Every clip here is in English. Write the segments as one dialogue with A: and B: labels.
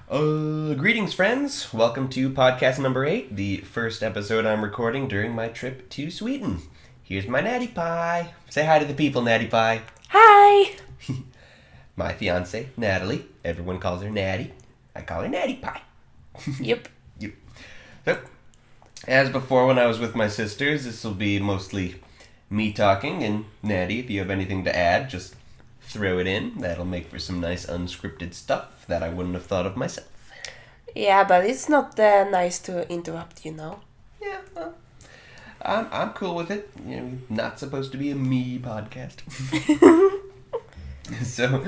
A: Greetings, friends. Welcome to podcast number 8, the first episode I'm recording during my trip to Sweden. Here's my Natty Pie. Say hi to the people, Natty Pie.
B: Hi!
A: My fiancee, Natalie. Everyone calls her Natty. I call her Natty Pie.
B: Yep.
A: Yep. So, as before when I was with my sisters, this will be mostly me talking, and Natty, if you have anything to add, just throw it in. That'll make for some nice unscripted stuff that I wouldn't have thought of myself.
B: Yeah, but it's not nice to interrupt, you know.
A: Yeah, well, I'm cool with it. You know, not supposed to be a me podcast. So,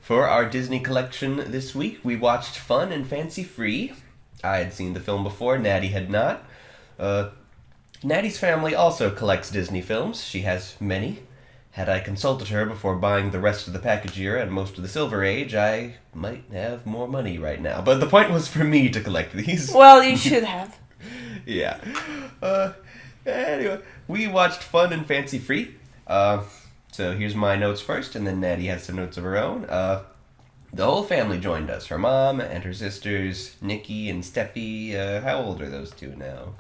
A: for our Disney collection this week, we watched Fun and Fancy Free. I had seen the film before, Natty had not. Natty's family also collects Disney films. She has many. Had I consulted her before buying the rest of the package here and most of the Silver Age, I might have more money right now. But the point was for me to collect these.
B: Well, you should have.
A: Yeah. Anyway, we watched Fun and Fancy Free. So here's my notes first, and then Natty has some notes of her own. The whole family joined us. Her mom and her sisters, Nikki and Steffi. How old are those two now?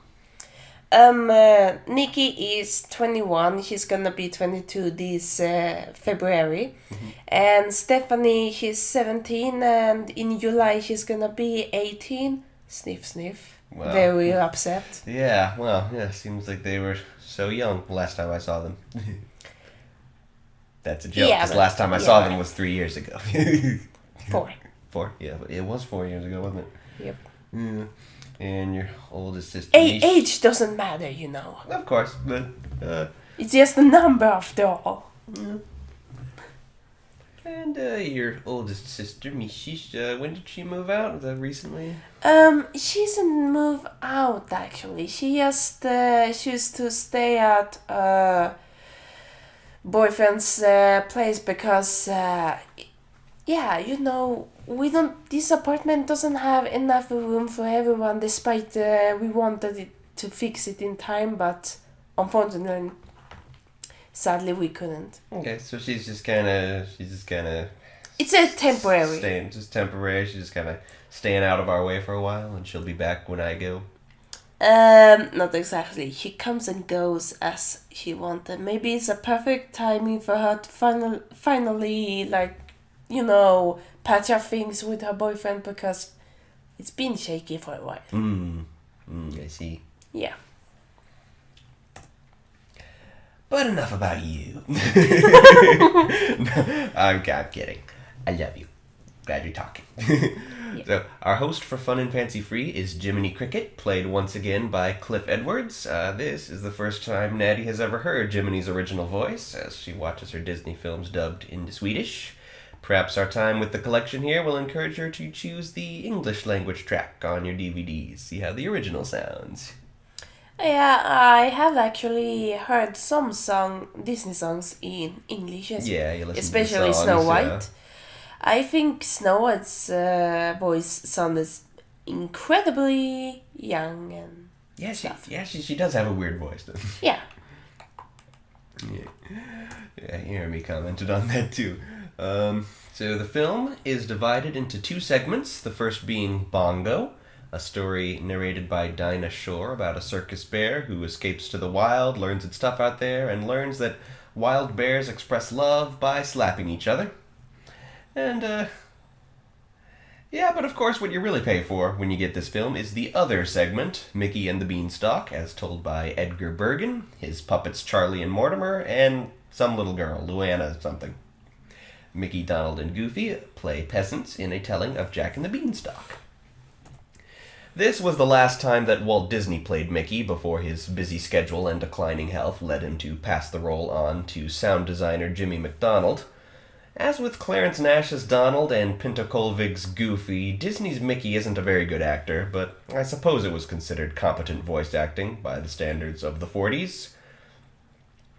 B: Nikki is 21. She's gonna be 22 this February. Mm-hmm. And Stephanie, she's 17, and in July she's gonna be 18. Sniff, sniff. Wow. Very upset.
A: Yeah, well, yeah, seems like they were so young last time I saw them. That's a joke, because last time I saw them was 3 years ago.
B: 4.
A: 4? Yeah, but it was 4 years ago, wasn't it?
B: Yep.
A: Yeah. And your oldest sister...
B: Age doesn't matter, you know.
A: Of course, but...
B: It's just a number after all.
A: Yeah. And your oldest sister, Mishish, when did she move out? Was that recently?
B: She didn't move out, actually. She just used to stay at boyfriend's place because, yeah, you know... This apartment doesn't have enough room for everyone, despite we wanted it to fix it in time, but unfortunately, sadly, we couldn't.
A: Okay, so she's just kind of.
B: It's a temporary.
A: Temporary. She's just kind of staying out of our way for a while, and she'll be back when I go.
B: Not exactly. She comes and goes as she wanted. Maybe it's a perfect timing for her to finally, like, you know, patch up things with her boyfriend, because it's been shaky for a while.
A: I see.
B: Yeah.
A: But enough about you. I'm kidding. I love you. Glad you're talking.
B: Yeah.
A: So, our host for Fun and Fancy Free is Jiminy Cricket, played once again by Cliff Edwards. This is the first time Natty has ever heard Jiminy's original voice, as she watches her Disney films dubbed into Swedish. Perhaps our time with the collection here will encourage her to choose the English language track on your DVDs. See how the original sounds.
B: Yeah, I have actually heard some Disney songs in English, especially
A: songs,
B: Snow White.
A: Yeah.
B: I think Snow White's voice sounded incredibly young and stuff.
A: She does have a weird voice, though.
B: Yeah.
A: Yeah, you heard me commented on that too. So the film is divided into 2 segments, the first being Bongo, a story narrated by Dinah Shore about a circus bear who escapes to the wild, learns its stuff out there, and learns that wild bears express love by slapping each other. And, yeah, but of course what you really pay for when you get this film is the other segment, Mickey and the Beanstalk, as told by Edgar Bergen, his puppets Charlie and Mortimer, and some little girl, Luana something. Mickey, Donald, and Goofy play peasants in a telling of Jack and the Beanstalk. This was the last time that Walt Disney played Mickey before his busy schedule and declining health led him to pass the role on to sound designer Jimmy McDonald. As with Clarence Nash's Donald and Pinto Colvig's Goofy, Disney's Mickey isn't a very good actor, but I suppose it was considered competent voice acting by the standards of the 40s.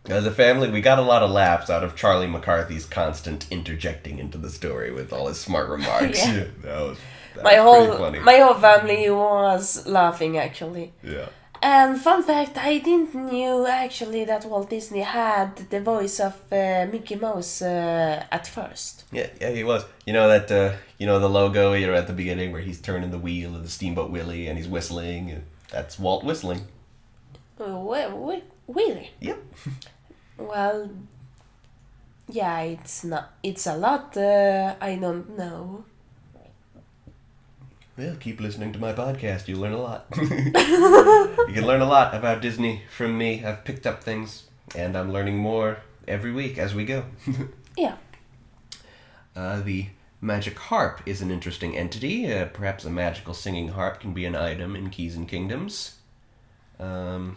A: As a family, we got a lot of laughs out of Charlie McCarthy's constant interjecting into the story with all his smart remarks.
B: Yeah.
A: that was
B: my
A: pretty funny.
B: whole family was laughing, actually.
A: Yeah.
B: And fun fact, I didn't knew actually that Walt Disney had the voice of Mickey Mouse at first.
A: Yeah, he was. You know that, the logo, at the beginning where he's turning the wheel of the Steamboat Willie and he's whistling? That's Walt whistling.
B: Really?
A: Yep.
B: Well, yeah, it's a lot I don't know.
A: Well, keep listening to my podcast. You'll learn a lot. You can learn a lot about Disney from me. I've picked up things, and I'm learning more every week as we go.
B: Yeah.
A: The magic harp is an interesting entity. Perhaps a magical singing harp can be an item in Keys and Kingdoms. And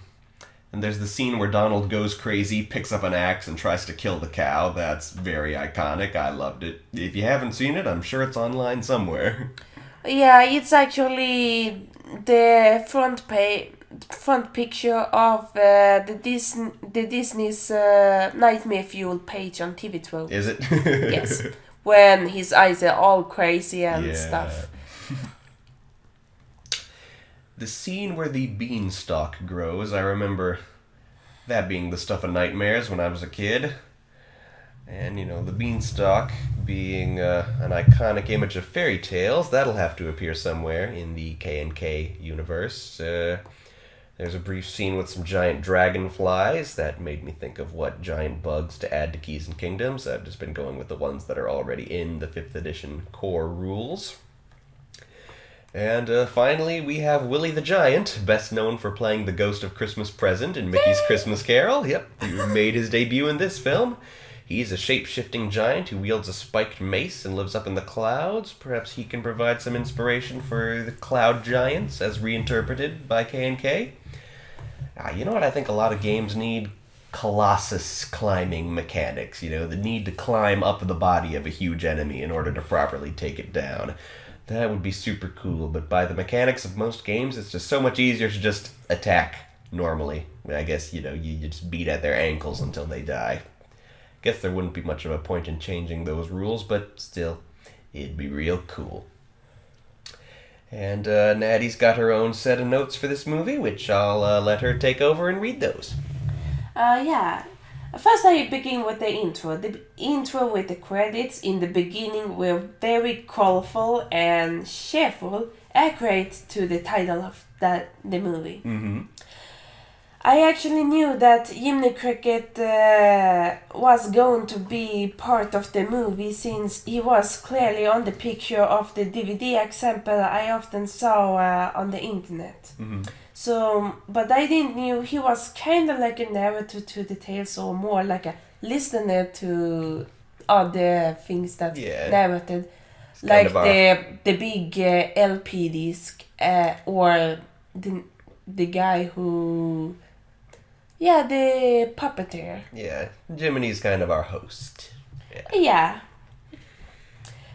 A: there's the scene where Donald goes crazy, picks up an axe, and tries to kill the cow. That's very iconic. I loved it. If you haven't seen it, I'm sure it's online somewhere.
B: Yeah, it's actually the front picture of the Disney's Nightmare Fuel page on TV12.
A: Is it?
B: Yes, when his eyes are all crazy and stuff.
A: The scene where the beanstalk grows, I remember that being the stuff of nightmares when I was a kid. And, the beanstalk being an iconic image of fairy tales, that'll have to appear somewhere in the K&K universe. There's a brief scene with some giant dragonflies that made me think of what giant bugs to add to Keys and Kingdoms. I've just been going with the ones that are already in the 5th edition core rules. And finally, we have Willie the Giant, best known for playing the Ghost of Christmas Present in Mickey's Christmas Carol. Yep, he made his debut in this film. He's a shape-shifting giant who wields a spiked mace and lives up in the clouds. Perhaps he can provide some inspiration for the Cloud Giants, as reinterpreted by K&K. You know what I think a lot of games need? Colossus climbing mechanics. The need to climb up the body of a huge enemy in order to properly take it down. That would be super cool, but by the mechanics of most games, it's just so much easier to just attack normally. I guess, you just beat at their ankles until they die. Guess there wouldn't be much of a point in changing those rules, but still, it'd be real cool. And Naty's got her own set of notes for this movie, which I'll let her take over and read those.
B: Yeah. First, I begin with the intro. The intro with the credits in the beginning were very colorful and cheerful, accurate to the title of the movie.
A: Mm-hmm.
B: I actually knew that Jiminy Cricket was going to be part of the movie since he was clearly on the picture of the DVD example I often saw on the internet.
A: Mm-hmm.
B: So, but I didn't knew he was kind of like a narrator to the tales or more like a listener to other things that narrated. It's like the big LP disc or the guy who... Yeah, the puppeteer.
A: Yeah, Jiminy's kind of our host.
B: Yeah.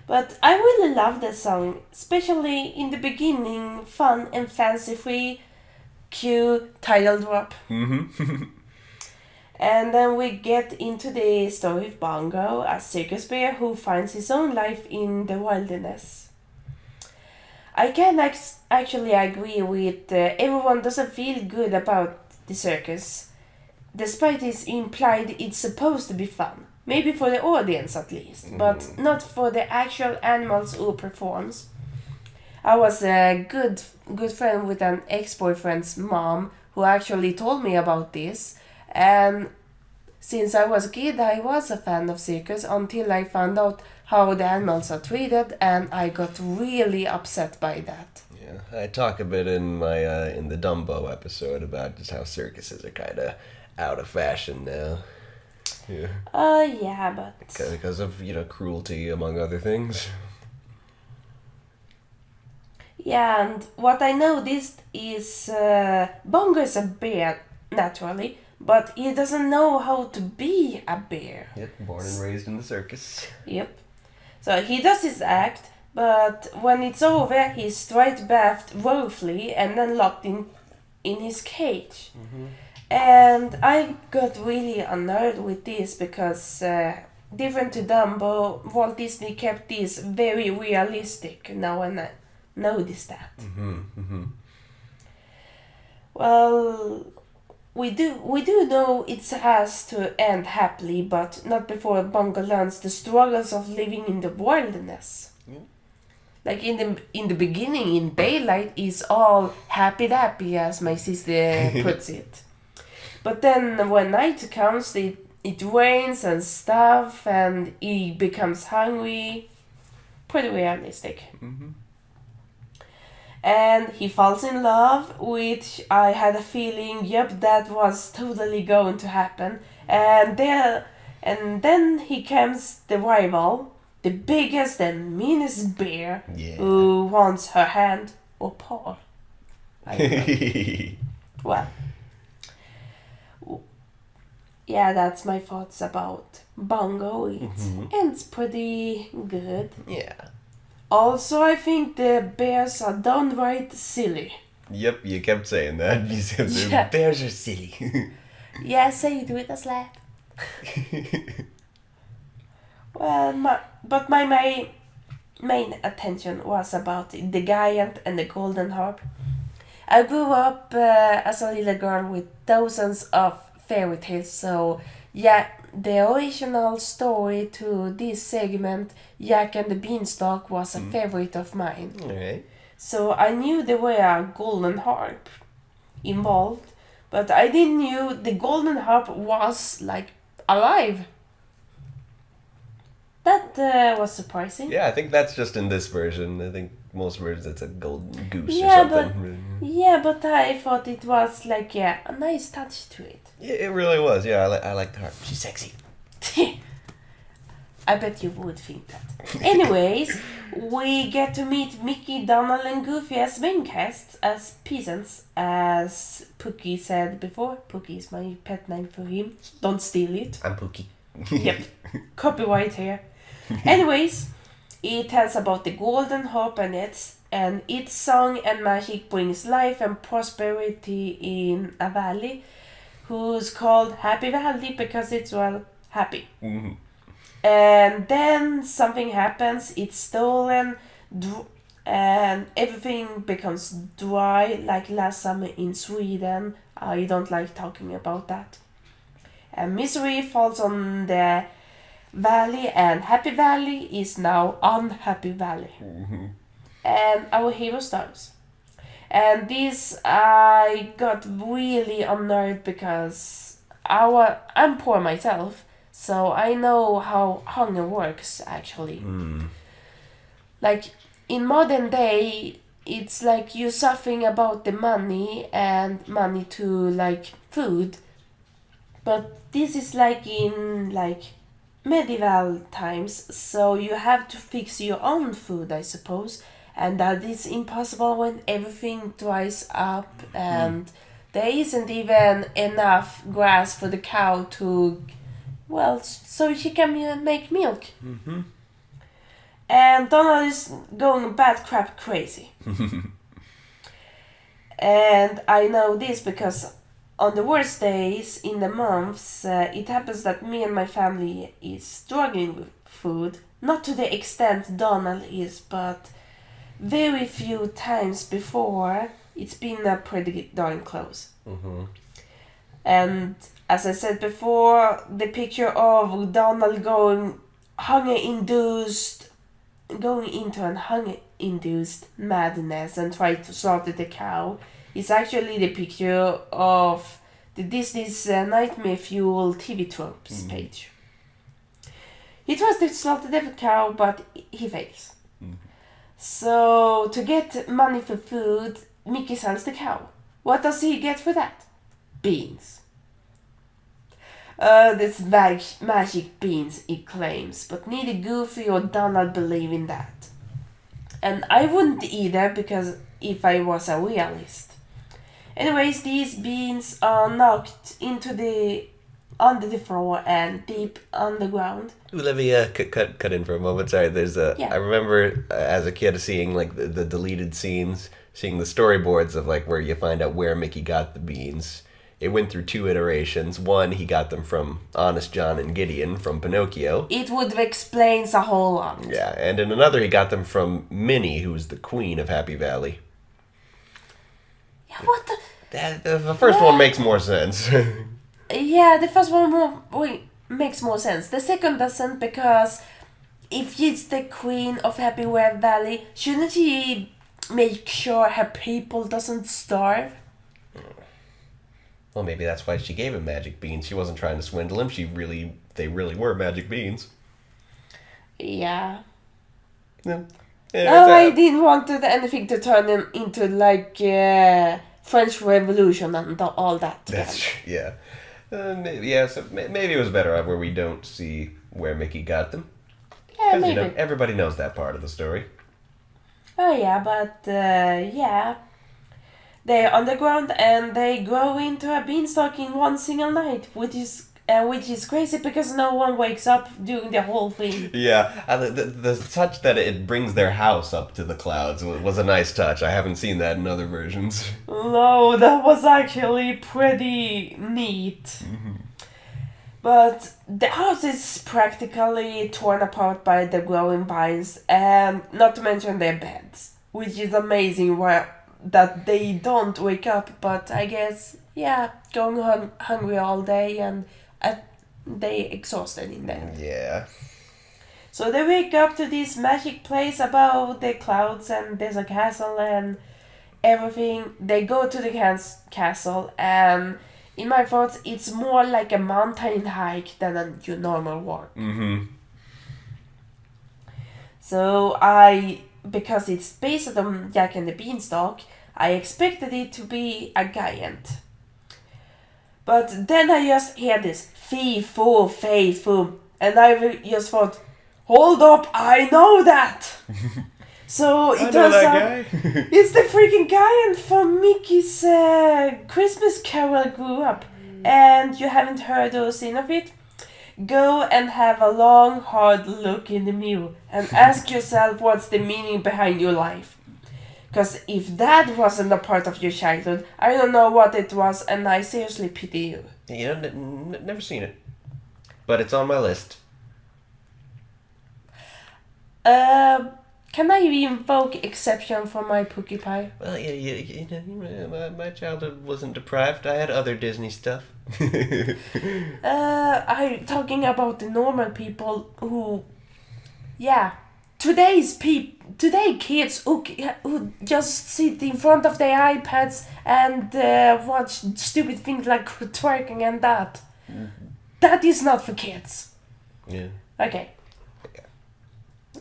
B: But I really love that song, especially in the beginning, fun and fancy-free, cue, title drop.
A: Mm-hmm.
B: And then we get into the story of Bongo, a circus bear who finds his own life in the wilderness. I can actually agree with everyone doesn't feel good about the circus. Despite it's implied it's supposed to be fun. Maybe for the audience at least, but not for the actual animals who performs. I was a good friend with an ex-boyfriend's mom who actually told me about this, and since I was a kid I was a fan of circus until I found out how the animals are treated, and I got really upset by that.
A: Yeah, I talk a bit in my in the Dumbo episode about just how circuses are kind of out of fashion now. Yeah.
B: Yeah, but...
A: Because of, cruelty, among other things.
B: Yeah, and what I noticed is Bongo is a bear, naturally, but he doesn't know how to be a bear.
A: Yep, born and raised in the circus.
B: Yep. So he does his act, but when it's over, he's straight bathed woefully and then locked in his cage.
A: Mm-hmm.
B: And I got really annoyed with this because, different to Dumbo, Walt Disney kept this very realistic now, and I noticed that.
A: Mm-hmm. Mm-hmm.
B: Well, we do know it has to end happily, but not before Bongo learns the struggles of living in the wilderness.
A: Yeah.
B: Like in the beginning, in daylight, is all happy dappy, as my sister puts it. But then when night comes, it rains and stuff, and he becomes hungry. Pretty realistic.
A: Mm-hmm.
B: And he falls in love, which I had a feeling, yep, that was totally going to happen. And then he comes the rival, the biggest and meanest bear,
A: Yeah.
B: who wants her hand or paw. I don't know. Well, yeah, that's my thoughts about Bongo. It ends pretty good.
A: Yeah.
B: Also, I think the bears are downright silly.
A: Yep, you kept saying that. You said the
B: Yeah.
A: bears are silly.
B: Yeah, say it with a slap. Well, my main attention was about the giant and the golden harp. I grew up as a little girl with thousands of fairy tales, so yeah, the original story to this segment, Jack and the Beanstalk, was a favorite of mine.
A: Alright.
B: So I knew there were a golden harp involved, but I didn't knew the golden harp was like alive. That was surprising.
A: Yeah, I think that's just in this version. I think most versions it's a golden goose
B: Yeah,
A: or something.
B: Yeah, but I thought it was like a nice touch to it.
A: Yeah, it really was. Yeah, I like the harp. She's sexy.
B: I bet you would think that. Anyways, we get to meet Mickey, Donald, and Goofy as main casts, as peasants, as Pookie said before. Pookie is my pet name for him. Don't steal it.
A: I'm Pookie.
B: Yep. Copyright here. Anyways, it tells about the golden harp and its song and magic brings life and prosperity in a valley, who's called Happy Valley because it's, well, happy.
A: Mm-hmm.
B: And then something happens, it's stolen, and everything becomes dry like last summer in Sweden. I don't like talking about that. And misery falls on the valley, and Happy Valley is now Unhappy Valley.
A: Mm-hmm.
B: And our hero starts. And this I got really unnerved because I'm poor myself, so I know how hunger works actually. Like in modern day, it's like you suffering about the money and money to like food, but this is like in like medieval times, so you have to fix your own food, I suppose, and that is impossible when everything dries up and there isn't even enough grass for the cow to, well, so she can make milk.
A: Mm-hmm.
B: And Donald is going bad crap crazy. And I know this because on the worst days in the months, it happens that me and my family is struggling with food. Not to the extent Donald is, but very few times before it's been pretty darn close.
A: Mm-hmm.
B: And as I said before, the picture of Donald going into an hunger-induced madness and try to slaughter the cow is actually the picture of the Disney's Nightmare Fuel TV Tropes page. He tries to slaughter the cow, but he fails. So, to get money for food, Mickey sells the cow. What does he get for that? Beans. This magic beans, he claims, but neither Goofy or Donald believe in that. And I wouldn't either, because if I was a realist. Anyways, these beans are knocked under the floor and deep underground.
A: Ooh, let me cut in for a moment. Sorry, I remember as a kid seeing like the deleted scenes, seeing the storyboards of like where you find out where Mickey got the beans. It went through 2 iterations. One, he got them from Honest John and Gideon from Pinocchio.
B: It would explain a whole lot.
A: Yeah, and in another, he got them from Minnie, who's the queen of Happy Valley.
B: Yeah, what the...
A: The first one makes more sense.
B: Yeah, the first one makes more sense. The second doesn't, because if she's the queen of Happy Web Valley, shouldn't she make sure her people doesn't starve?
A: Well, maybe that's why she gave him magic beans. She wasn't trying to swindle him. They really were magic beans.
B: Yeah.
A: Yeah.
B: No, I didn't want anything to turn him into like French Revolution and all that.
A: That's yeah. So maybe it was better off where we don't see where Mickey got them.
B: Yeah, maybe.
A: Everybody knows that part of the story.
B: Oh yeah, but yeah. They're underground and they grow into a beanstalk in one single night, which is crazy because no one wakes up during the whole thing.
A: Yeah, the touch that it brings their house up to the clouds was a nice touch. I haven't seen that in other versions.
B: No, that was actually pretty neat. Mm-hmm. But the house is practically torn apart by the growing vines, and not to mention their beds, which is amazing that they don't wake up, but I guess, yeah, going hungry all day and they exhausted in there.
A: Yeah.
B: So they wake up to this magic place above the clouds, and there's a castle and everything. They go to the castle, and in my thoughts, it's more like a mountain hike than your normal walk.
A: Mm-hmm.
B: So because it's based on Jack and the Beanstalk, I expected it to be a giant. But then I just hear this fee-foo, fee-foo, and I just thought, hold up, I know that! So it turns out it's the freaking giant from Mickey's Christmas Carol grew up. And you haven't heard or seen of it? Go and have a long, hard look in the mirror and ask yourself what's the meaning behind your life. Because if that wasn't a part of your childhood, I don't know what it was, and I seriously pity you.
A: You know, never seen it. But it's on my list.
B: Can I invoke exception for my Pookie Pie?
A: Well, my childhood wasn't deprived. I had other Disney stuff.
B: I'm talking about the normal people who, yeah, today kids who just sit in front of their iPads and watch stupid things like twerking and that. Mm-hmm. That is not for kids.
A: Yeah.
B: Okay.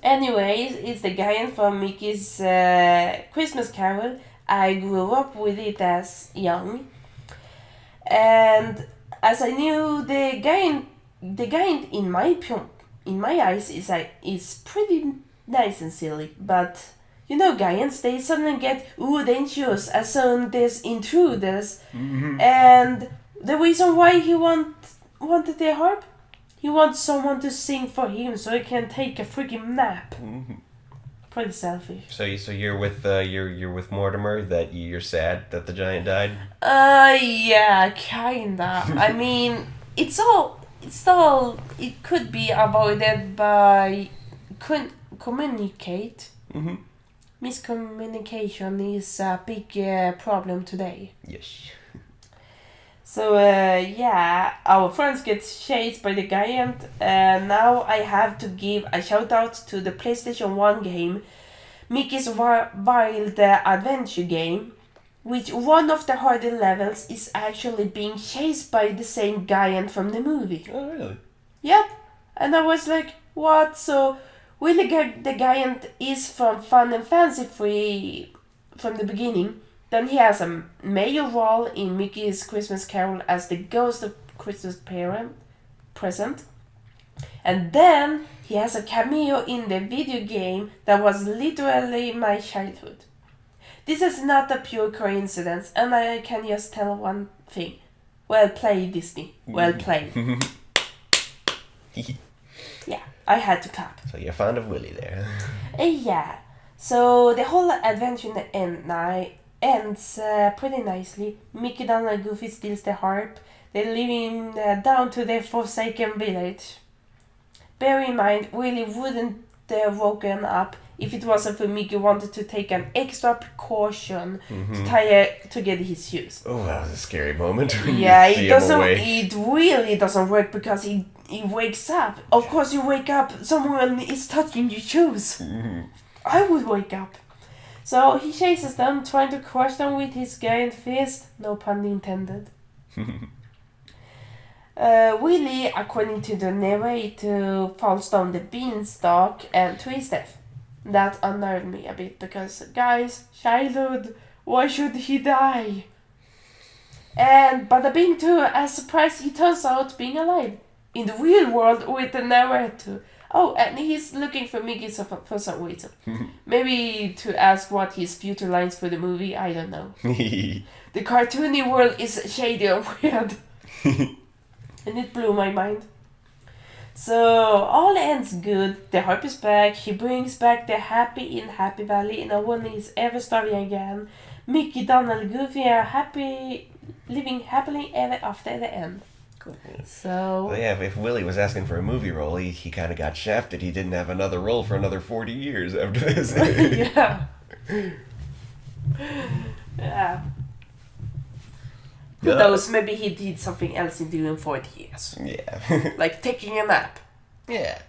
B: Anyways, it's the giant from Mickey's Christmas Carol. I grew up with it as young, and as I knew, the giant in my eyes is pretty nice and silly. But you know, giants, they suddenly get dangerous as soon there's intruders, mm-hmm. And the reason why he wanted their harp. He wants someone to sing for him so he can take a freaking nap. Mm-hmm. Pretty selfish. So
A: you're with you're with Mortimer, that you're sad that the giant died?
B: Yeah, kinda. I mean, it could be avoided by communicate. Mm-hmm. Miscommunication is a big problem today.
A: Yes.
B: So, yeah, our friends get chased by the giant, and now I have to give a shout out to the PlayStation 1 game, Mickey's Wild Adventure game, which one of the harder levels is actually being chased by the same giant from the movie.
A: Oh, really?
B: Yep, and I was like, what? So, really the giant is from Fun and Fancy Free from the beginning. Then he has a major role in Mickey's Christmas Carol as the ghost of Christmas present. And then he has a cameo in the video game that was literally my childhood. This is not a pure coincidence, and I can just tell one thing. Well played, Disney. Well played. Yeah, I had to clap.
A: So you're fond of Willy there.
B: Yeah. So the whole adventure ends pretty nicely. Mickey, Donald, and Goofy steals the harp. They leave him down to their forsaken village. Bear in mind, Willy wouldn't woken up if it wasn't for Mickey wanted to take an extra precaution to tie together his shoes.
A: Oh, that was a scary moment when
B: Yeah,
A: you see
B: it
A: him
B: doesn't.
A: awake.
B: It really doesn't work because he wakes up. Of course, you wake up. Someone is touching your shoes. I would wake up. So he chases them, trying to crush them with his giant fist. No pun intended. Willie, according to the narrator, falls down the beanstalk and to his death. That unnerved me a bit because, guys, childhood, why should he die? And bada bing too, as surprise, he turns out being alive in the real world with the narrator. Oh, and he's looking for Mickey for some reason. Maybe to ask what his future lines for the movie, I don't know. The cartoony world is shady and weird. And it blew my mind. So, all ends good. The harp is back. He brings back the happy in Happy Valley. No one is ever starving again. Mickey, Donald, Goofy are happy, living happily ever after the end.
A: Cool.
B: So...
A: Well, yeah, if Willie was asking for a movie role, he kind of got shafted. He didn't have another role for another 40 years after this.
B: Yeah. Yeah. Who knows, maybe he did something else in doing 40 years.
A: Yeah.
B: Like taking a nap.
A: Yeah.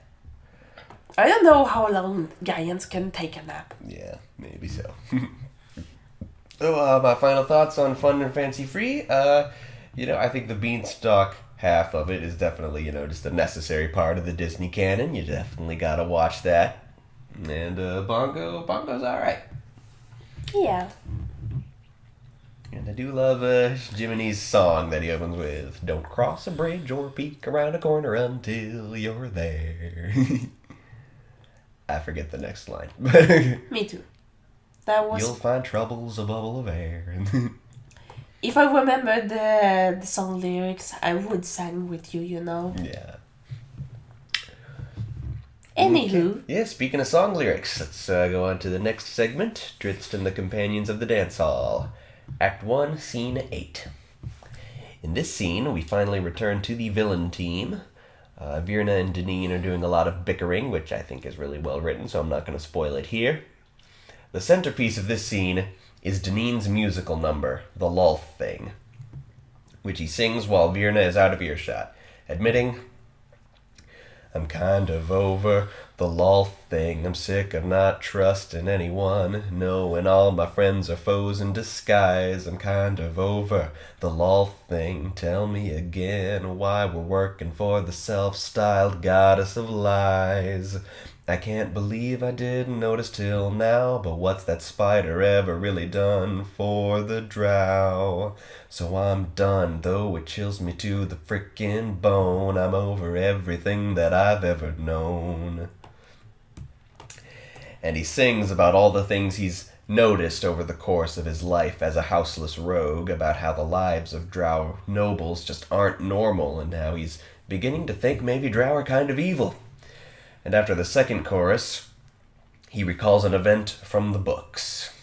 B: I don't know how long giants can take a nap.
A: Yeah, maybe so. So, my final thoughts on Fun and Fancy Free. I think the Beanstalk half of it is definitely, just a necessary part of the Disney canon. You definitely gotta watch that. And Bongo's alright.
B: Yeah.
A: And I do love Jiminy's song that he opens with. Don't cross a bridge or peek around a corner until you're there. I forget the next line.
B: Me too. That was...
A: You'll find trouble's a bubble of air.
B: If I remember the song lyrics, I would sing with you,
A: Yeah.
B: Anywho.
A: Okay. Yeah, speaking of song lyrics, let's go on to the next segment. Drizzt and the Companions of the Dance Hall. Act 1, Scene 8. In this scene, we finally return to the villain team. Virna and Deneen are doing a lot of bickering, which I think is really well written, so I'm not going to spoil it here. The centerpiece of this scene is Deneen's musical number, the Lolth Thing, which he sings while Virna is out of earshot, admitting, I'm kind of over the Lolth thing. I'm sick of not trusting anyone, knowing all my friends are foes in disguise. I'm kind of over the Lolth thing. Tell me again why we're working for the self-styled goddess of lies. I can't believe I didn't notice till now, but what's that spider ever really done for the drow? So I'm done, though it chills me to the frickin' bone. I'm over everything that I've ever known. And he sings about all the things he's noticed over the course of his life as a houseless rogue, about how the lives of drow nobles just aren't normal, and how he's beginning to think maybe drow are kind of evil. And after the second chorus, he recalls an event from the books.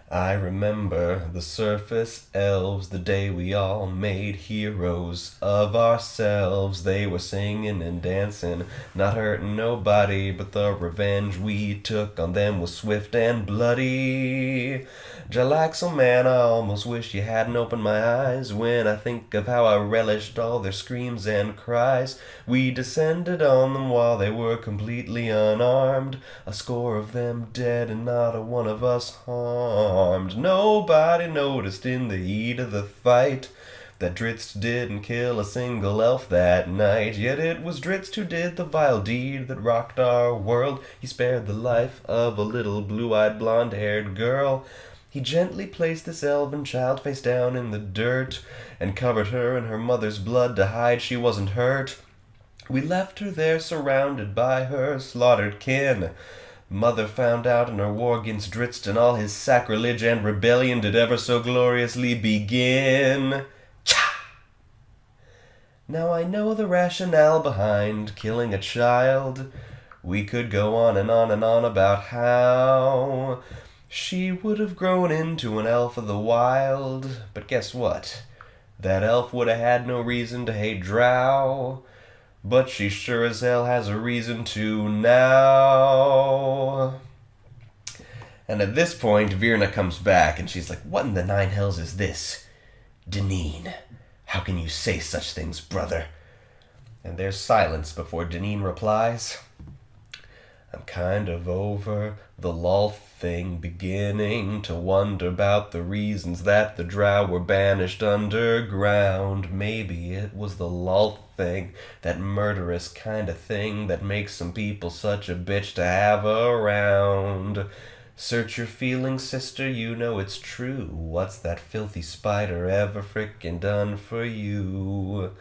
A: I remember the surface elves, the day we all made heroes of ourselves. They were singing and dancing, not hurting nobody, but the revenge we took on them was swift and bloody. Jalaxle, man, I almost wish you hadn't opened my eyes when I think of how I relished all their screams and cries. We descended on them while they were completely unarmed, a score of them dead and not a one of us harmed. Nobody noticed in the heat of the fight that Drizzt didn't kill a single elf that night. Yet it was Drizzt who did the vile deed that rocked our world. He spared the life of a little blue-eyed blonde-haired girl. He gently placed this elven child face down in the dirt and covered her in her mother's blood to hide she wasn't hurt. We left her there surrounded by her slaughtered kin. Mother found out in her war against Drizzt, and all his sacrilege and rebellion did ever so gloriously begin. Cha! Now I know the rationale behind killing a child. We could go on and on and on about how she would have grown into an elf of the wild, but guess what? That elf would have had no reason to hate drow. but she sure as hell has a reason to now. And at this point, Virna comes back, and she's like, what in the nine hells is this? Deneen, how can you say such things, brother? And there's silence before Deneen replies. I'm kind of over the Lolth thing, beginning to wonder about the reasons that the drow were banished underground. Maybe it was the Lolth thing, that murderous kind of thing that makes some people such a bitch to have around. Search your feelings, sister, you know it's true. What's that filthy spider ever frickin' done for you?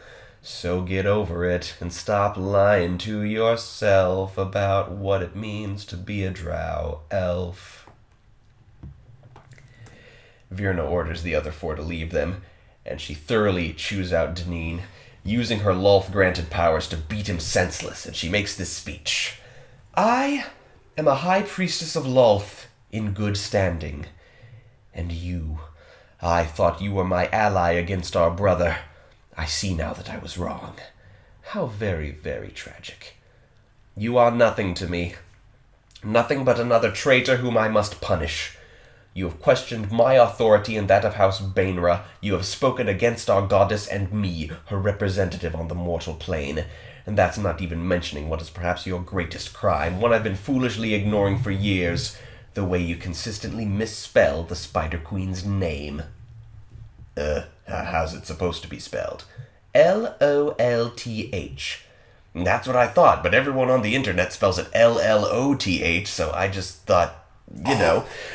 A: So get over it and stop lying to yourself about what it means to be a drow elf. Virna orders the other four to leave them, and she thoroughly chews out Deneen, using her Lolth-granted powers to beat him senseless, and she makes this speech. I am a high priestess of Lolth in good standing, and you, I thought you were my ally against our brother. I see now that I was wrong. How very, very tragic. You are nothing to me. Nothing but another traitor whom I must punish. You have questioned my authority and that of House Bainra. You have spoken against our goddess and me, her representative on the mortal plane. And that's not even mentioning what is perhaps your greatest crime, one I've been foolishly ignoring for years, the way you consistently misspell the Spider Queen's name. How's it supposed to be spelled? Lolth. That's what I thought, but everyone on the internet spells it Lloth, so I just thought,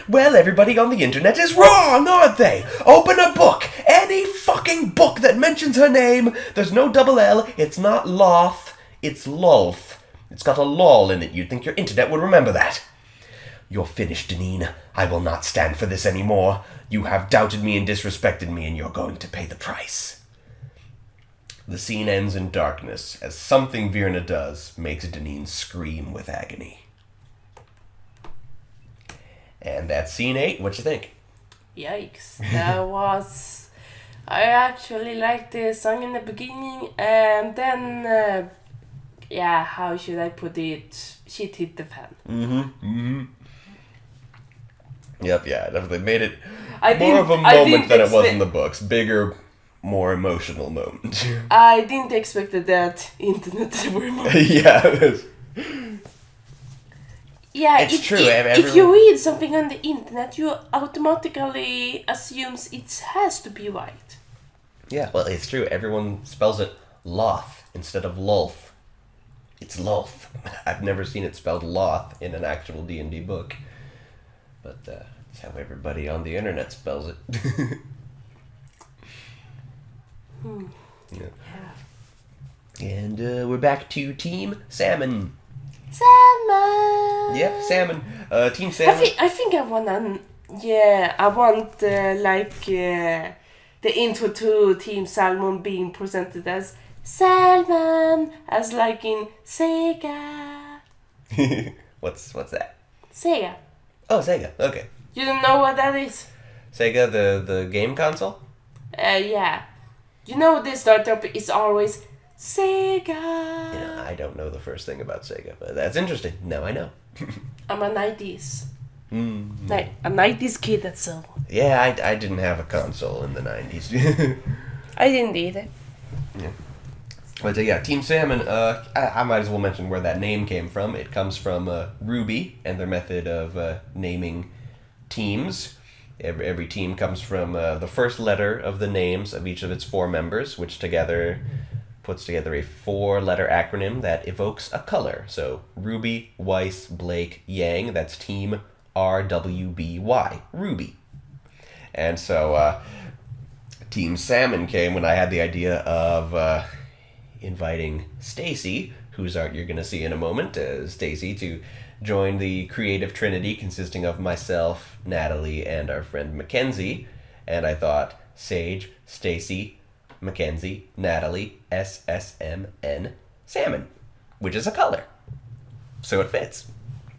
A: well, everybody on the internet is wrong, aren't they? Open a book, any fucking book that mentions her name. There's no double L, it's not Loth, it's Lolth. It's got a lol in it, you'd think your internet would remember that. You're finished, Deneen. I will not stand for this anymore. You have doubted me and disrespected me, and you're going to pay the price. The scene ends in darkness, as something Virna does makes Deneen scream with agony. And that's scene 8. What you think?
B: Yikes. That was... I actually liked the song in the beginning, and then... how should I put it? Shit hit the fan.
A: Yep, yeah, definitely made it more of a moment than it was in the books. Bigger, more emotional moment.
B: I didn't expect that internet very much.
A: Yeah, it's true.
B: If you read something on the internet, you automatically assumes it has to be right.
A: Yeah, well, it's true. Everyone spells it Loth instead of Lolth. It's Lolth. I've never seen it spelled Loth in an actual D&D book. But that's how everybody on the internet spells it. Yeah. And we're back to Team Salmon.
B: Salmon!
A: Yep, Salmon. Team Salmon.
B: I think I want the intro to Team Salmon being presented as Salmon, as like in Sega.
A: What's that?
B: Sega.
A: Oh, Sega. Okay.
B: You don't know what that is?
A: Sega, the game console?
B: Yeah. You know the startup is always Sega.
A: I don't know the first thing about Sega, but that's interesting. Now I know.
B: I'm a 90s. A 90s kid, that's all.
A: Yeah, I didn't have a console in the 90s.
B: I didn't either.
A: Yeah. But Team Salmon, I might as well mention where that name came from. It comes from Ruby and their method of naming teams. Every team comes from the first letter of the names of each of its 4 members, which together puts together a 4-letter acronym that evokes a color. So Ruby, Weiss, Blake, Yang, that's Team RWBY, Ruby. And so Team Salmon came when I had the idea of inviting Stacy, whose art you're going to see in a moment, Stacy, to join the creative trinity consisting of myself, Natalie, and our friend Mackenzie. And I thought, Sage, Stacy, Mackenzie, Natalie, SSMN, Salmon, which is a color. So it fits.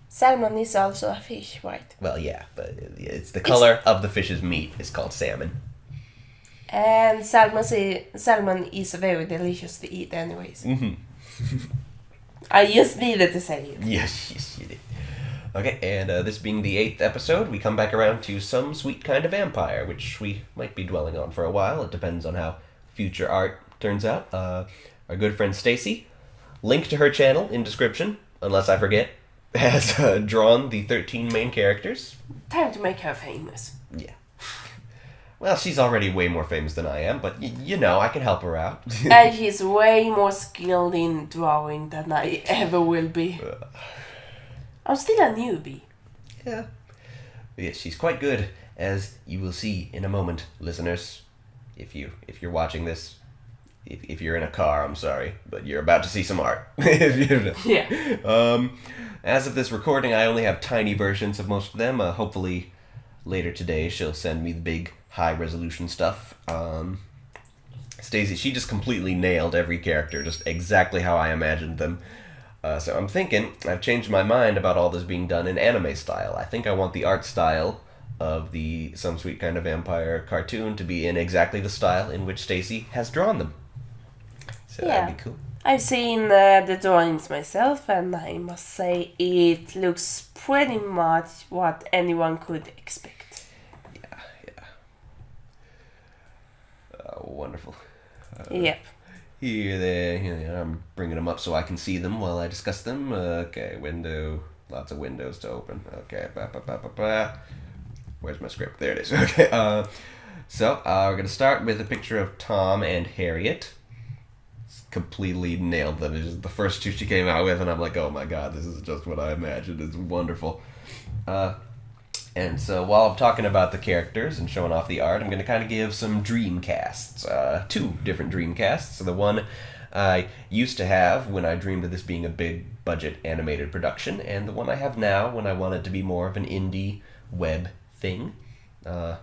B: Salmon is also a fish, right?
A: Well, yeah, but it's the color of the fish's meat is called salmon.
B: And salmon is very delicious to eat anyways.
A: Mm-hmm.
B: I just needed to say it.
A: Yes, you did. Okay, and this being the 8th episode, we come back around to Some Sweet Kind of Vampire, which we might be dwelling on for a while. It depends on how future art turns out. Our good friend Stacy, link to her channel in description, unless I forget, has drawn the 13 main characters.
B: Time to make her famous.
A: Yeah. Well, she's already way more famous than I am, but you know, I can help her out.
B: And she's way more skilled in drawing than I ever will be. I'm still a newbie.
A: Yeah. Yes, she's quite good, as you will see in a moment, listeners. If you're watching this, if you're in a car, I'm sorry, but you're about to see some art.
B: Yeah.
A: As of this recording, I only have tiny versions of most of them. Hopefully, later today, she'll send me the big, high-resolution stuff. Stacey, she just completely nailed every character, just exactly how I imagined them. So I'm thinking, I've changed my mind about all this being done in anime style. I think I want the art style of the Some Sweet Kind of Vampire cartoon to be in exactly the style in which Stacy has drawn them. So that'd be cool.
B: I've seen the drawings myself, and I must say it looks pretty much what anyone could expect.
A: Yeah. Wonderful.
B: Yep.
A: Here, I'm bringing them up so I can see them while I discuss them. Okay, window. Lots of windows to open. Okay, Where's my script? There it is. Okay, so we're going to start with a picture of Tom and Harriet. Completely nailed them. It's just the first two she came out with, and I'm like, oh my god, this is just what I imagined. It's wonderful. And so while I'm talking about the characters and showing off the art, I'm going to kind of give some dream casts. 2 different dream casts. So the one I used to have when I dreamed of this being a big budget animated production, and the one I have now when I want it to be more of an indie web thing. I'm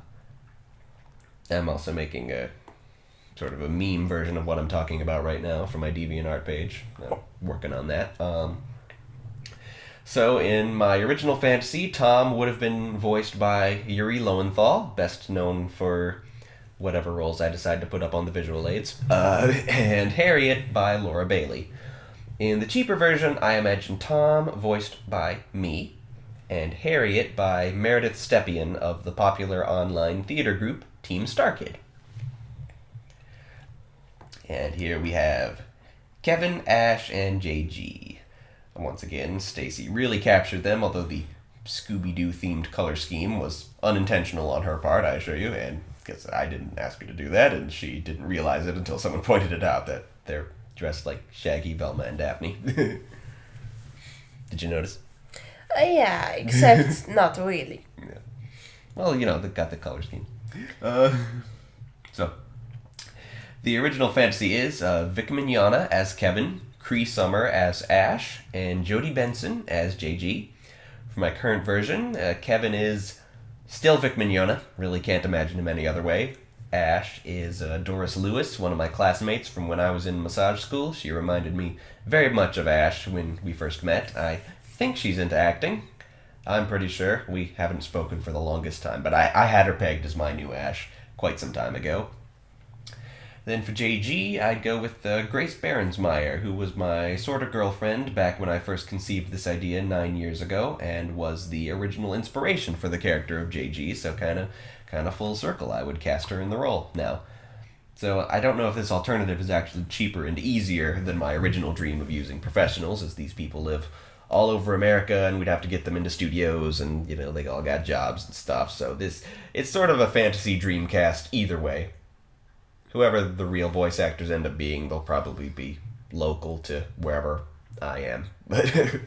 A: also making a sort of a meme version of what I'm talking about right now for my DeviantArt page. I'm working on that. So in my original fantasy, Tom would have been voiced by Yuri Lowenthal, best known for whatever roles I decide to put up on the visual aids, and Harriet by Laura Bailey. In the cheaper version, I imagine Tom voiced by me, and Harriet by Meredith Stepien of the popular online theater group Team Starkid. And here we have Kevin, Ash, and JG. Once again, Stacy really captured them, although the Scooby-Doo themed color scheme was unintentional on her part, I assure you, and because I didn't ask her to do that, and she didn't realize it until someone pointed it out, that they're dressed like Shaggy, Velma, and Daphne. Did you notice?
B: Yeah, except not really.
A: Yeah. Well, you know, they got the color scheme. So, the original fantasy is Vic Mignogna as Kevin, Cree Summer as Ash, and Jodie Benson as JG. For my current version, Kevin is still Vic Mignogna. Really can't imagine him any other way. Ash is Doris Lewis, one of my classmates from when I was in massage school. She reminded me very much of Ash when we first met. I think she's into acting. I'm pretty sure. We haven't spoken for the longest time, but I had her pegged as my new Ash quite some time ago. Then for JG, I'd go with Grace Berensmeyer, who was my sort of girlfriend back when I first conceived this idea 9 years ago, and was the original inspiration for the character of JG, so kind of full circle, I would cast her in the role now. So I don't know if this alternative is actually cheaper and easier than my original dream of using professionals, as these people live all over America, and we'd have to get them into studios, and, you know, they all got jobs and stuff, so it's sort of a fantasy dream cast either way. Whoever the real voice actors end up being, they'll probably be local to wherever I am. But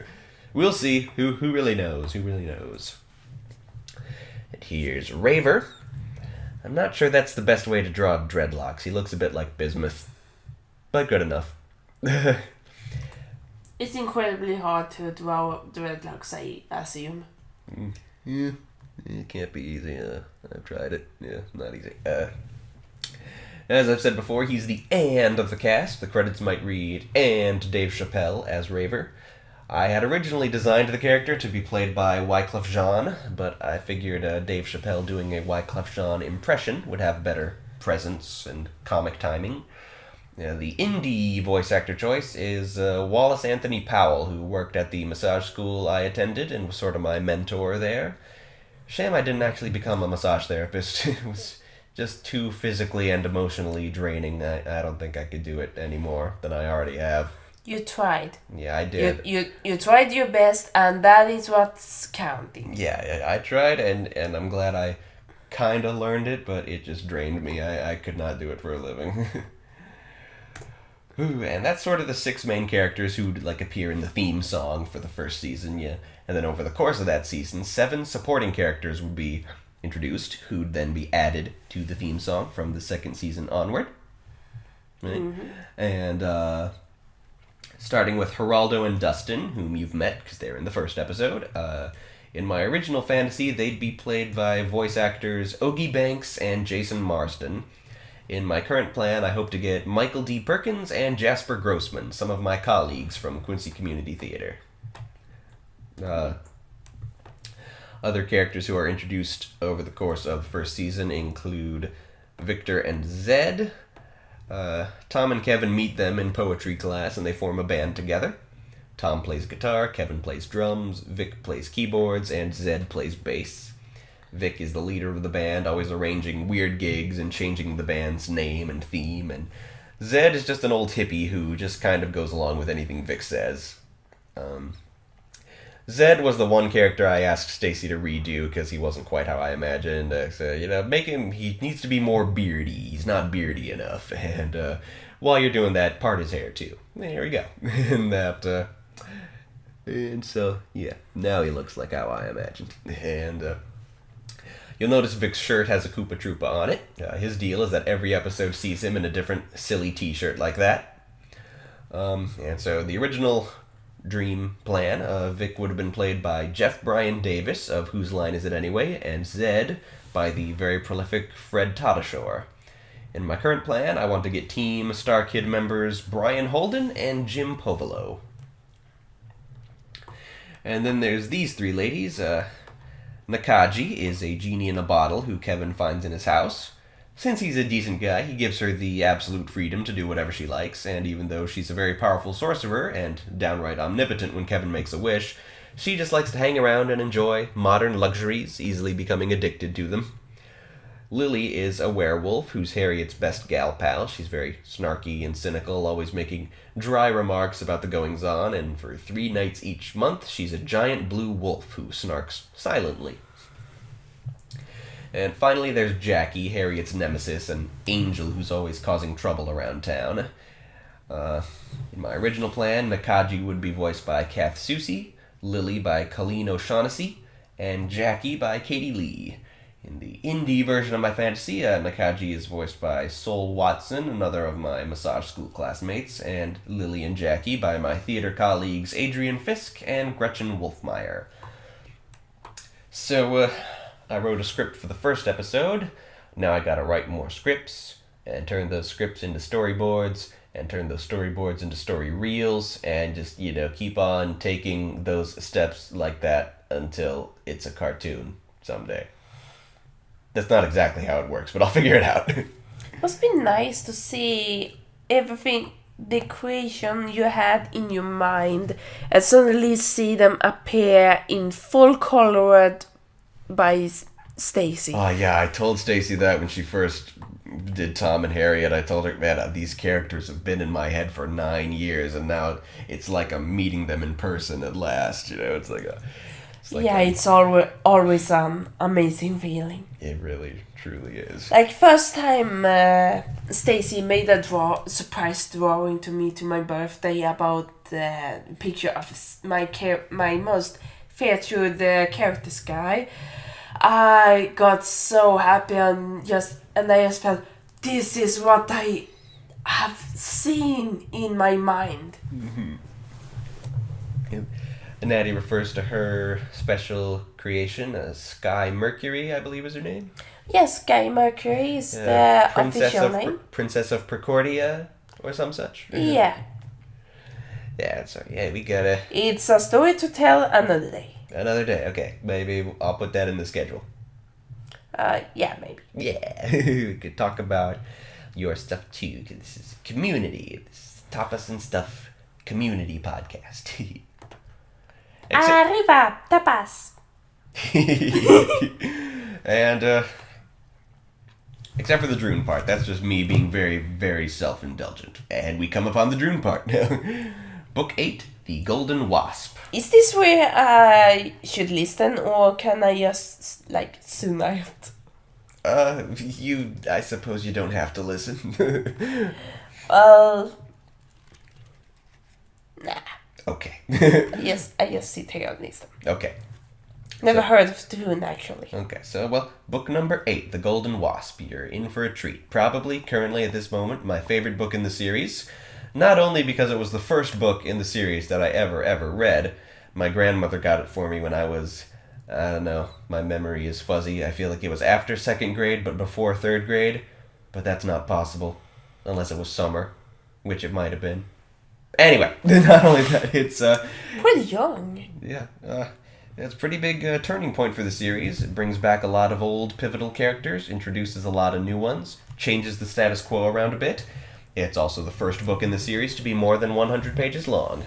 A: we'll see. Who really knows? Who really knows? And here's Raver. I'm not sure that's the best way to draw dreadlocks. He looks a bit like Bismuth. But good enough.
B: It's incredibly hard to draw dreadlocks, I assume.
A: Yeah, it can't be easy. I've tried it. Yeah, not easy. As I've said before, he's the and of the cast. The credits might read, and Dave Chappelle as Raver. I had originally designed the character to be played by Wyclef Jean, but I figured Dave Chappelle doing a Wyclef Jean impression would have better presence and comic timing. Yeah, the indie voice actor choice is Wallace Anthony Powell, who worked at the massage school I attended and was sort of my mentor there. Shame I didn't actually become a massage therapist. It was just too physically and emotionally draining. I don't think I could do it any more than I already have.
B: You tried.
A: Yeah, I did.
B: You tried your best, and that is what's counting.
A: Yeah, I tried, and I'm glad I kind of learned it, but it just drained me. I could not do it for a living. Ooh, and that's sort of the 6 main characters who'd appear in the theme song for the first season, yeah. And then over the course of that season, 7 supporting characters would be introduced, who'd then be added to the theme song from the second season onward. Right? Mm-hmm. And starting with Geraldo and Dustin, whom you've met because they're in the first episode. In my original fantasy, they'd be played by voice actors Ogie Banks and Jason Marsden. In my current plan, I hope to get Michael D. Perkins and Jasper Grossman, some of my colleagues from Quincy Community Theater. Other characters who are introduced over the course of the first season include Victor and Zed. Tom and Kevin meet them in poetry class and they form a band together. Tom plays guitar, Kevin plays drums, Vic plays keyboards, and Zed plays bass. Vic is the leader of the band, always arranging weird gigs and changing the band's name and theme, and Zed is just an old hippie who just kind of goes along with anything Vic says. Zed was the one character I asked Stacy to redo because he wasn't quite how I imagined. So, he needs to be more beardy. He's not beardy enough. And while you're doing that, part his hair too. There we go. And so, yeah, now he looks like how I imagined. And you'll notice Vic's shirt has a Koopa Troopa on it. His deal is that every episode sees him in a different silly t-shirt like that. And so the original dream plan, Vic would have been played by Jeff Brian Davis of Whose Line Is It Anyway, and Zed by the very prolific Fred Tatasciore. In my current plan, I want to get Team Star Kid members Brian Holden and Jim Povolo. And then there's these 3 ladies. Nakaji is a genie in a bottle who Kevin finds in his house. Since he's a decent guy, he gives her the absolute freedom to do whatever she likes, and even though she's a very powerful sorcerer and downright omnipotent when Kevin makes a wish, she just likes to hang around and enjoy modern luxuries, easily becoming addicted to them. Lily is a werewolf who's Harriet's best gal pal. She's very snarky and cynical, always making dry remarks about the goings-on, and for 3 nights each month, she's a giant blue wolf who snarks silently. And finally, there's Jackie, Harriet's nemesis, an angel who's always causing trouble around town. In my original plan, Nakaji would be voiced by Kath Soucie, Lily by Colleen O'Shaughnessy, and Jackie by Katie Lee. In the indie version of my fantasy, Nakaji is voiced by Sol Watson, another of my massage school classmates, and Lily and Jackie by my theater colleagues Adrian Fisk and Gretchen Wolfmeyer. So, I wrote a script for the first episode. Now I gotta write more scripts, and turn those scripts into storyboards, and turn those storyboards into story reels, and just, keep on taking those steps like that until it's a cartoon someday. That's not exactly how it works, but I'll figure it out.
B: Must be nice to see everything, the creation you had in your mind, and suddenly see them appear in full color by Stacy.
A: Oh yeah, I told Stacy that when she first did Tom and Harriet. I told her, man, these characters have been in my head for 9 years, and now it's like I'm meeting them in person at last. It's like
B: it's always an amazing feeling.
A: It really, truly is.
B: Like first time Stacy made a surprise drawing to me to my birthday about the picture of my most featured characters guy. I got so happy and I just felt this is what I have seen in my mind.
A: Mm-hmm. And Naty refers to her special creation as Sky Mercury, I believe is her name.
B: Yes, Sky Mercury is the official name.
A: Princess of Precordia or some such.
B: Yeah.
A: Yeah, so we gotta...
B: It's a story to tell another day.
A: Another day, okay. Maybe I'll put that in the schedule.
B: Yeah, maybe.
A: Yeah, we could talk about your stuff too, because this is community. This is Tapas and Stuff community podcast.
B: Arriba, tapas.
A: And, except for the Droon part, that's just me being very, very self-indulgent. And we come upon the Droon part now. Book 8, The Golden Wasp.
B: Is this where I should listen, or can I just, zoom out?
A: I suppose you don't have to listen.
B: Well, nah.
A: Okay.
B: Yes, I just sit here and listen.
A: Okay.
B: Never heard of Droon, actually.
A: Okay, so, book number 8, The Golden Wasp. You're in for a treat. Probably, currently at this moment, my favorite book in the series. Not only because it was the first book in the series that I ever read. My grandmother got it for me when I was, I don't know, my memory is fuzzy. I feel like it was after 2nd grade, but before 3rd grade. But that's not possible. Unless it was summer, which it might have been. Anyway, not only that, it's,
B: Pretty young.
A: Yeah, it's a pretty big turning point for the series. It brings back a lot of old pivotal characters, introduces a lot of new ones, changes the status quo around a bit. It's also the first book in the series to be more than 100 pages long.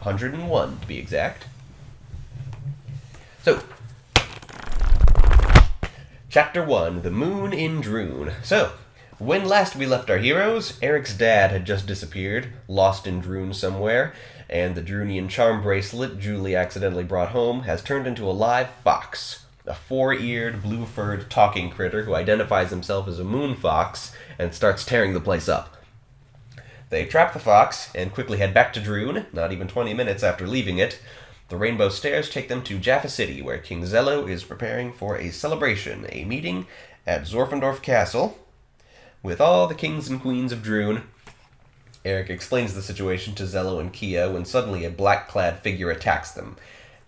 A: 101, to be exact. So, Chapter 1, The Moon in Droon. So, when last we left our heroes, Eric's dad had just disappeared, lost in Droon somewhere, and the Droonian charm bracelet Julie accidentally brought home has turned into a live fox, a 4-eared, blue-furred talking critter who identifies himself as a moon fox and starts tearing the place up. They trap the fox and quickly head back to Droon, not even 20 minutes after leaving it. The Rainbow Stairs take them to Jaffa City, where King Zello is preparing for a celebration, a meeting at Zorfendorf Castle with all the kings and queens of Droon. Eric explains the situation to Zello and Kia when suddenly a black-clad figure attacks them.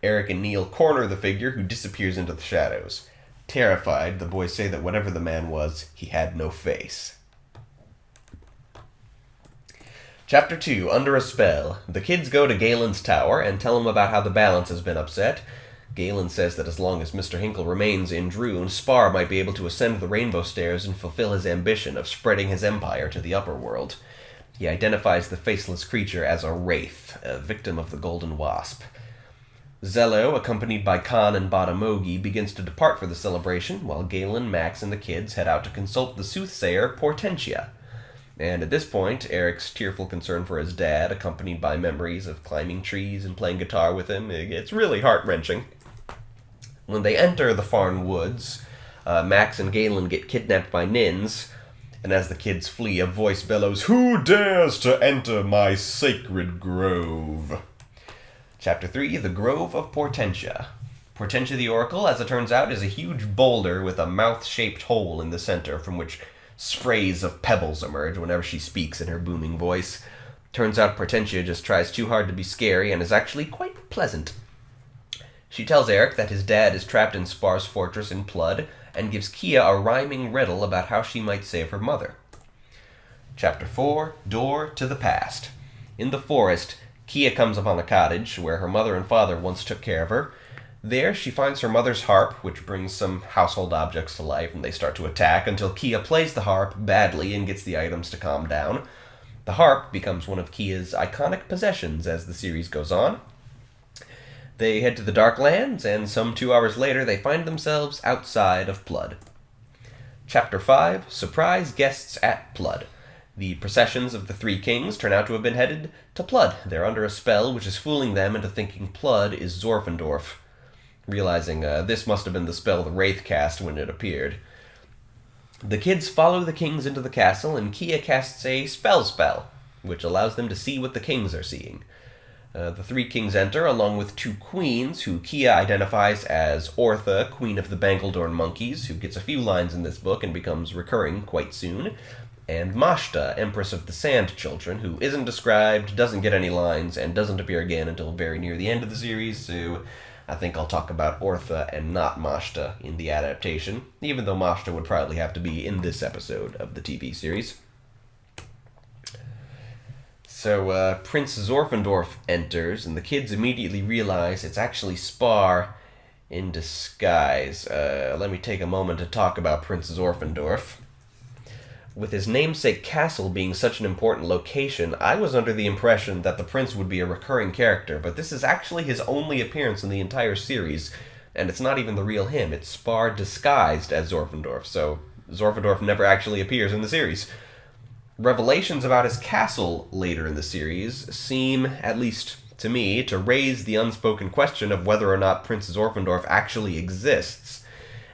A: Eric and Neil corner the figure, who disappears into the shadows. Terrified, the boys say that whatever the man was, he had no face. Chapter 2, Under a Spell. The kids go to Galen's tower and tell him about how the balance has been upset. Galen says that as long as Mr. Hinkle remains in Droon, Spar might be able to ascend the Rainbow Stairs and fulfill his ambition of spreading his empire to the upper world. He identifies the faceless creature as a wraith, a victim of the Golden Wasp. Zello, accompanied by Khan and Batamogi, begins to depart for the celebration, while Galen, Max, and the kids head out to consult the soothsayer Portentia. And at this point, Eric's tearful concern for his dad, accompanied by memories of climbing trees and playing guitar with him, it's really heart-wrenching. When they enter the Farn Woods, Max and Galen get kidnapped by Nins, and as the kids flee, a voice bellows, "Who dares to enter my sacred grove?" Chapter 3, The Grove of Portentia. Portentia the Oracle, as it turns out, is a huge boulder with a mouth-shaped hole in the center from which sprays of pebbles emerge whenever she speaks in her booming voice. Turns out Portentia just tries too hard to be scary and is actually quite pleasant. She tells Eric that his dad is trapped in Spar's fortress in Plud, and gives Kia a rhyming riddle about how she might save her mother. Chapter 4, Door to the Past. In the forest, Kia comes upon a cottage where her mother and father once took care of her. There, she finds her mother's harp, which brings some household objects to life, and they start to attack until Kia plays the harp badly and gets the items to calm down. The harp becomes one of Kia's iconic possessions as the series goes on. They head to the Darklands, and some 2 hours later they find themselves outside of Plud. Chapter 5, Surprise Guests at Plud. The processions of the 3 kings turn out to have been headed to Plud. They're under a spell which is fooling them into thinking Plud is Zorfendorf, realizing this must have been the spell the Wraith cast when it appeared. The kids follow the kings into the castle, and Kia casts a spell, which allows them to see what the kings are seeing. The 3 kings enter, along with 2 queens, who Kia identifies as Ortha, Queen of the Bangledorn Monkeys, who gets a few lines in this book and becomes recurring quite soon, and Mashta, Empress of the Sand Children, who isn't described, doesn't get any lines, and doesn't appear again until very near the end of the series, so I think I'll talk about Ortha and not Mashta in the adaptation, even though Mashta would probably have to be in this episode of the TV series. So, Prince Zorfendorf enters, and the kids immediately realize it's actually Spar in disguise. Let me take a moment to talk about Prince Zorfendorf. With his namesake castle being such an important location, I was under the impression that the prince would be a recurring character, but this is actually his only appearance in the entire series, and it's not even the real him. It's Spar disguised as Zorfendorf, so Zorfendorf never actually appears in the series. Revelations about his castle later in the series seem, at least to me, to raise the unspoken question of whether or not Prince Zorfendorf actually exists.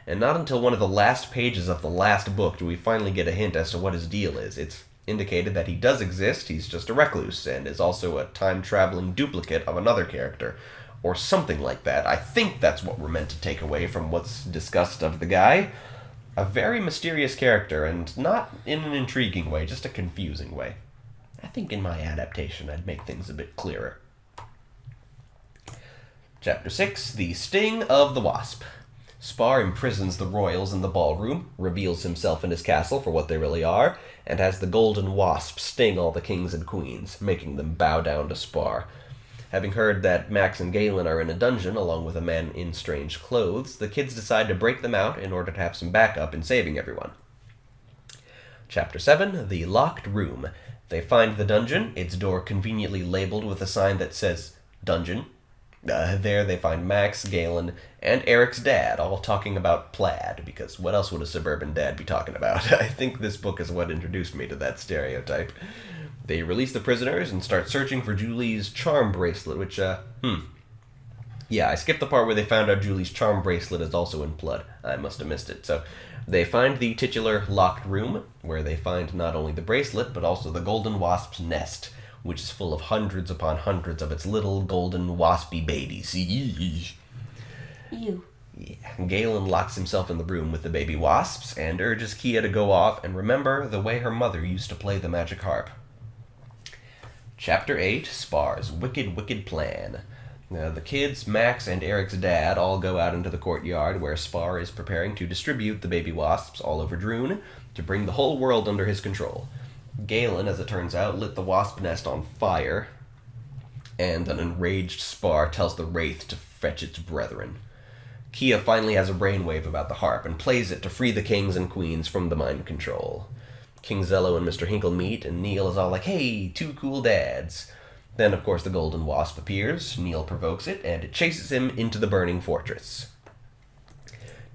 A: And not until one of the last pages of the last book do we finally get a hint as to what his deal is. It's indicated that he does exist, he's just a recluse, and is also a time-traveling duplicate of another character, or something like that. I think that's what we're meant to take away from what's discussed of the guy. A very mysterious character, and not in an intriguing way, just a confusing way. I think in my adaptation I'd make things a bit clearer. Chapter 6, The Sting of the Wasp. Spar imprisons the royals in the ballroom, reveals himself and his castle for what they really are, and has the golden wasp sting all the kings and queens, making them bow down to Spar. Having heard that Max and Galen are in a dungeon along with a man in strange clothes, the kids decide to break them out in order to have some backup in saving everyone. Chapter 7, The Locked Room. They find the dungeon, its door conveniently labeled with a sign that says, Dungeon. There they find Max, Galen, and Eric's dad, all talking about plaid, because what else would a suburban dad be talking about? I think this book is what introduced me to that stereotype. They release the prisoners and start searching for Julie's charm bracelet, which, Yeah, I skipped the part where they found out Julie's charm bracelet is also in blood. I must have missed it. So, they find the titular locked room, where they find not only the bracelet, but also the golden wasp's nest, which is full of hundreds upon hundreds of its little golden waspy babies.
B: Ew.
A: Yeah. Galen locks himself in the room with the baby wasps and urges Kia to go off and remember the way her mother used to play the magic harp. Chapter 8, Spar's Wicked, Wicked Plan. The kids, Max, and Eric's dad all go out into the courtyard where Spar is preparing to distribute the baby wasps all over Droon to bring the whole world under his control. Galen, as it turns out, lit the wasp nest on fire, and an enraged Spar tells the wraith to fetch its brethren. Kia finally has a brainwave about the harp and plays it to free the kings and queens from the mind control. King Zello and Mr. Hinkle meet, and Neil is all like, hey, two cool dads. Then, of course, the golden wasp appears, Neil provokes it, and it chases him into the burning fortress.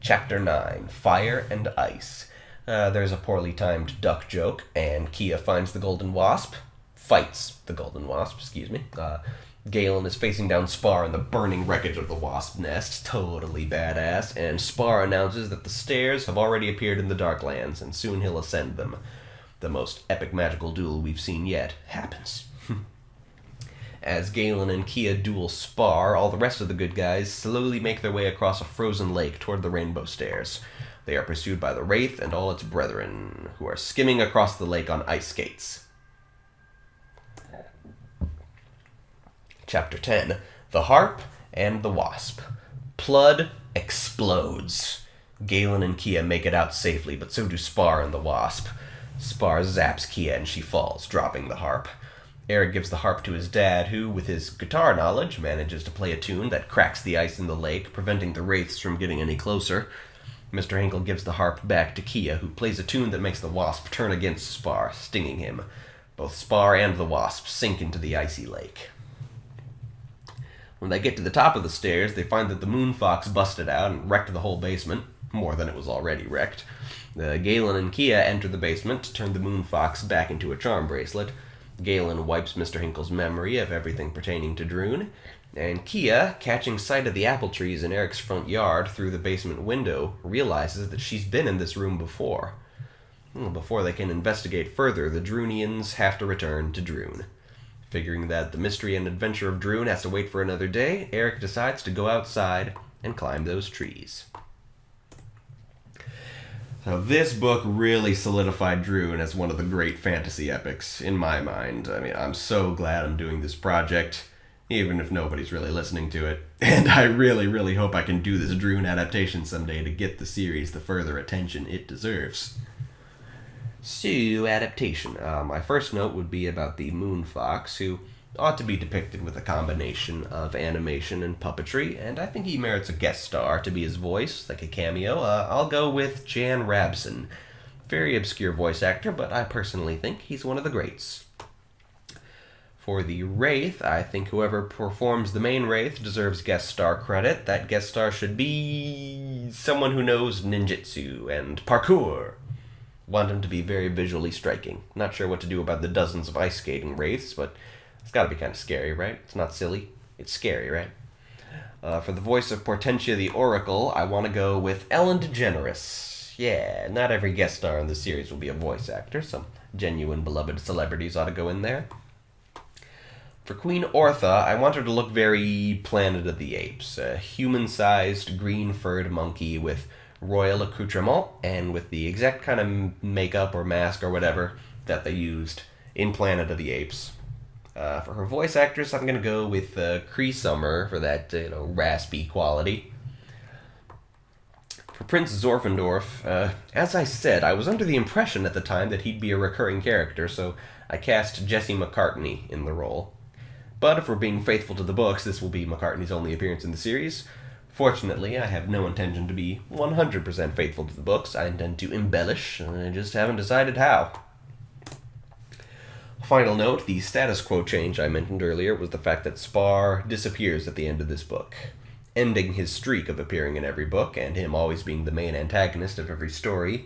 A: Chapter 9, Fire and Ice. There's a poorly timed duck joke, and Kia finds the golden wasp. Fights the golden wasp, excuse me. Galen is facing down Spar in the burning wreckage of the wasp nest, totally badass, and Spar announces that the stairs have already appeared in the Darklands, and soon he'll ascend them. The most epic magical duel we've seen yet happens. As Galen and Kia duel Spar, all the rest of the good guys slowly make their way across a frozen lake toward the Rainbow Stairs. They are pursued by the Wraith and all its brethren, who are skimming across the lake on ice skates. Chapter 10, The Harp and the Wasp. Blood explodes. Galen and Kia make it out safely, but so do Spar and the Wasp. Spar zaps Kia and she falls, dropping the harp. Eric gives the harp to his dad, who, with his guitar knowledge, manages to play a tune that cracks the ice in the lake, preventing the wraiths from getting any closer. Mr. Hinkle gives the harp back to Kia, who plays a tune that makes the wasp turn against Spar, stinging him. Both Spar and the wasp sink into the icy lake. When they get to the top of the stairs, they find that the Moonfox busted out and wrecked the whole basement, more than it was already wrecked. Galen and Kia enter the basement to turn the Moonfox back into a charm bracelet. Galen wipes Mr. Hinkle's memory of everything pertaining to Droon, and Kia, catching sight of the apple trees in Eric's front yard through the basement window, realizes that she's been in this room before. Before they can investigate further, the Droonians have to return to Droon. Figuring that the mystery and adventure of Droon has to wait for another day, Eric decides to go outside and climb those trees. So this book really solidified Droon as one of the great fantasy epics, in my mind. I mean, I'm so glad I'm doing this project, even if nobody's really listening to it. And I really, really hope I can do this Droon adaptation someday to get the series the further attention it deserves. So, adaptation. My first note would be about the Moonfox, who ought to be depicted with a combination of animation and puppetry, and I think he merits a guest star to be his voice, like a cameo. I'll go with Jan Rabson. very obscure voice actor, but I personally think he's one of the greats. For the Wraith, I think whoever performs the main Wraith deserves guest star credit. That guest star should be someone who knows ninjutsu and parkour. Want him to be very visually striking. Not sure what to do about the dozens of ice skating Wraiths, but it's gotta be kind of scary, right? It's not silly. It's scary, right? For the voice of Portentia the Oracle, I want to go with Ellen DeGeneres. Yeah, not every guest star in the series will be a voice actor. Some genuine beloved celebrities ought to go in there. For Queen Ortha, I want her to look very Planet of the Apes. A human-sized, green-furred monkey with royal accoutrement and with the exact kind of makeup or mask or whatever that they used in Planet of the Apes. For her voice actress, I'm going to go with Cree Summer for that, raspy quality. For Prince Zorfendorf, as I said, I was under the impression at the time that he'd be a recurring character, so I cast Jesse McCartney in the role. But if we're being faithful to the books, this will be McCartney's only appearance in the series. Fortunately, I have no intention to be 100% faithful to the books. I intend to embellish, and I just haven't decided how. Final note, the status quo change I mentioned earlier was the fact that Spar disappears at the end of this book, ending his streak of appearing in every book, and him always being the main antagonist of every story.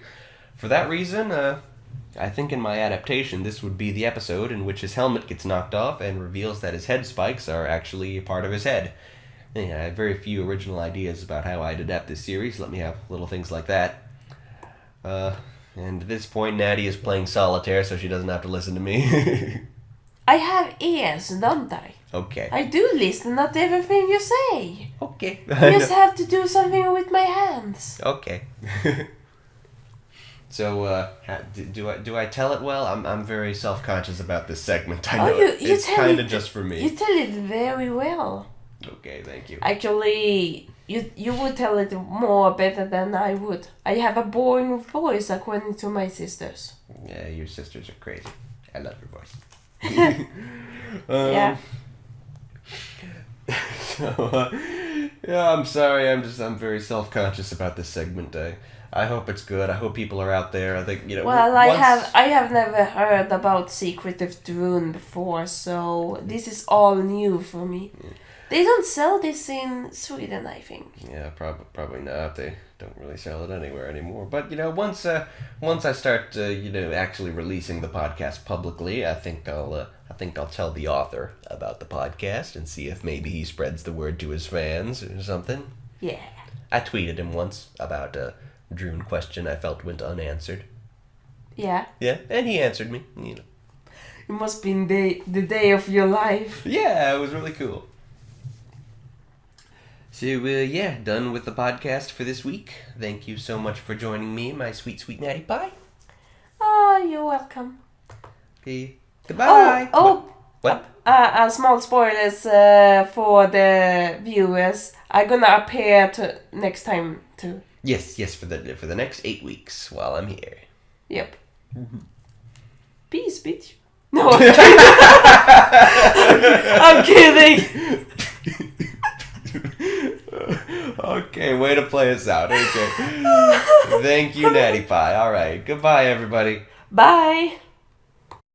A: For that reason, I think in my adaptation this would be the episode in which his helmet gets knocked off and reveals that his head spikes are actually part of his head. Yeah, I have very few original ideas about how I'd adapt this series. Let me have little things like that. And at this point, Naty is playing solitaire, so she doesn't have to listen to me.
B: I have ears, don't I?
A: Okay.
B: I do listen to everything you say.
A: Okay.
B: I just have to do something with my hands.
A: Okay. So, do I tell it well? I'm very self-conscious about this segment. I know it's kind of just for me.
B: You tell it very well.
A: Okay, thank you.
B: Actually, you would tell it more better than I would. I have a boring voice according to my sisters.
A: Yeah, your sisters are crazy. I love your voice.
B: Yeah.
A: So, yeah, I'm sorry. I'm very self-conscious about this segment. I hope it's good. I hope people are out there. I think
B: Well, I have never heard about Secret of Droon before, so this is all new for me.
A: Yeah.
B: They don't sell this in Sweden, I think.
A: Yeah, probably not. They don't really sell it anywhere anymore. But once I start actually releasing the podcast publicly, I think I'll tell the author about the podcast and see if maybe he spreads the word to his fans or something.
B: Yeah.
A: I tweeted him once about a Droon question I felt went unanswered.
B: Yeah.
A: Yeah, and he answered me.
B: It must be the day of your life.
A: Yeah, it was really cool. So, done with the podcast for this week. Thank you so much for joining me, my sweet, sweet Naty Pie.
B: Oh, you're welcome.
A: Okay, goodbye. What?
B: A small spoilers for the viewers. I'm gonna appear next time too.
A: Yes, for the next 8 weeks while I'm here.
B: Yep. Peace, bitch. No, I'm kidding.
A: Okay, way to play us out. Okay. Thank you, Naty Pie. All right. Goodbye, everybody.
B: Bye.